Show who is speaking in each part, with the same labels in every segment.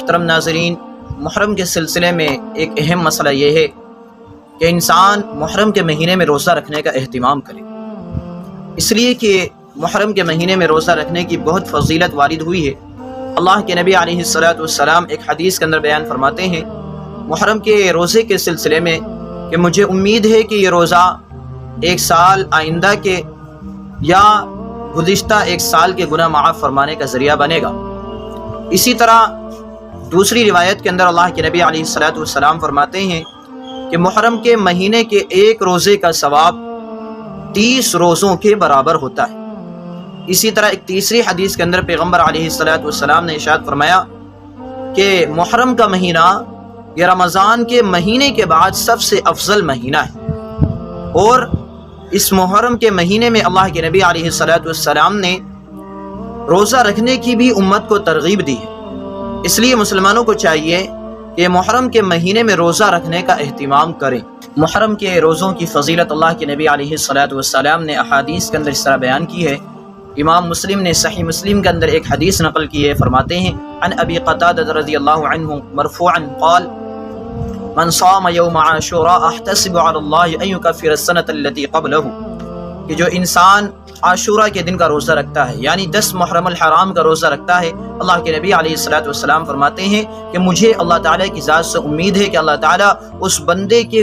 Speaker 1: محترم ناظرین، محرم کے سلسلے میں ایک اہم مسئلہ یہ ہے کہ انسان محرم کے مہینے میں روزہ رکھنے کا اہتمام کرے، اس لیے کہ محرم کے مہینے میں روزہ رکھنے کی بہت فضیلت وارد ہوئی ہے۔ اللہ کے نبی علیہ السلام ایک حدیث کے اندر بیان فرماتے ہیں محرم کے روزے کے سلسلے میں کہ مجھے امید ہے کہ یہ روزہ ایک سال آئندہ کے یا گزشتہ ایک سال کے گناہ معاف فرمانے کا ذریعہ بنے گا۔ اسی طرح دوسری روایت کے اندر اللہ کے نبی علیہ السلام فرماتے ہیں کہ محرم کے مہینے کے ایک روزے کا ثواب 30 روزوں کے برابر ہوتا ہے۔ اسی طرح ایک تیسری حدیث کے اندر پیغمبر علیہ السلام نے ارشاد فرمایا کہ محرم کا مہینہ یہ رمضان کے مہینے کے بعد سب سے افضل مہینہ ہے، اور اس محرم کے مہینے میں اللہ کے نبی علیہ السلام نے روزہ رکھنے کی بھی امت کو ترغیب دی ہے۔ اس لیے مسلمانوں کو چاہیے کہ محرم کے مہینے میں روزہ رکھنے کا اہتمام کریں۔ محرم کے روزوں کی فضیلت اللہ کے نبی علیہ السلام نے احادیث کے اندر اس طرح بیان کی ہے۔ امام مسلم نے صحیح مسلم کے اندر ایک حدیث نقل کی ہے، فرماتے ہیں عن ابی قتادہ رضی اللہ عنہ مرفوعا قال من صام یوم عاشوراء احتسب علی اللہ ان یکفر السنۃ التي قبلہ، کہ جو انسان عاشورہ کے دن کا روزہ رکھتا ہے یعنی 10 محرم الحرام کا روزہ رکھتا ہے، اللہ کے نبی علیہ السلام فرماتے ہیں کہ مجھے اللہ تعالیٰ کی ذات سے امید ہے کہ اللہ تعالیٰ اس بندے کے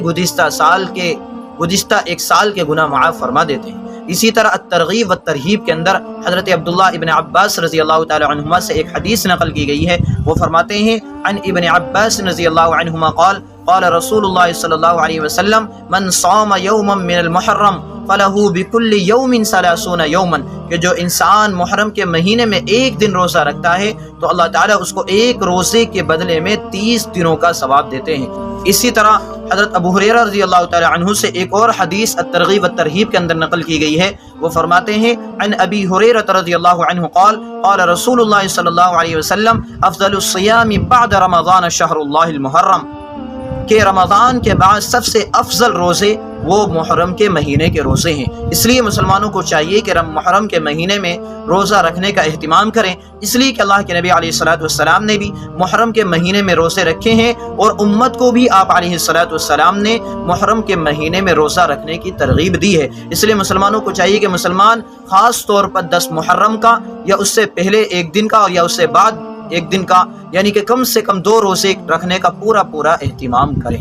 Speaker 1: گزشتہ ایک سال کے گناہ معاف فرما دیتے ہیں۔ اسی طرح الترغیب والترہیب کے اندر حضرت عبداللہ ابن عباس رضی اللہ تعالی عنہما سے ایک حدیث نقل کی گئی ہے، وہ فرماتے ہیں عن ابن عباس رضی اللہ عنہما قال قال رسول اللہ صلی اللہ علیہ وسلم من صام یوما من المحرم فلہ بکل یوم 30 یوما، کہ جو انسان محرم کے مہینے میں ایک دن روزہ رکھتا ہے تو اللہ تعالیٰ اس کو ایک روزے کے بدلے میں 30 دنوں کا ثواب دیتے ہیں۔ اسی طرح حضرت ابو ہریرہ رضی اللہ تعالی عنہ سے ایک اور حدیث الترغیب والترہیب کے اندر نقل کی گئی ہے، وہ فرماتے ہیں عن ابی ہریرہ رضی اللہ عنہ قال قال رسول اللہ صلی اللہ علیہ وسلم افضل الصیام بعد رمضان شہر اللہ المحرم، کہ رمضان کے بعد سب سے افضل روزے وہ محرم کے مہینے کے روزے ہیں۔ اس لیے مسلمانوں کو چاہیے کہ محرم کے مہینے میں روزہ رکھنے کا اہتمام کریں، اس لیے کہ اللہ کے نبی علیہ السلام نے بھی محرم کے مہینے میں روزے رکھے ہیں، اور امت کو بھی آپ علیہ السلام نے محرم کے مہینے میں روزہ رکھنے کی ترغیب دی ہے۔ اس لیے مسلمانوں کو چاہیے کہ مسلمان خاص طور پر 10 محرم کا یا اس سے پہلے ایک دن کا یا اس سے بعد ایک دن کا، یعنی کہ کم سے کم 2 روزے رکھنے کا پورا اہتمام کریں۔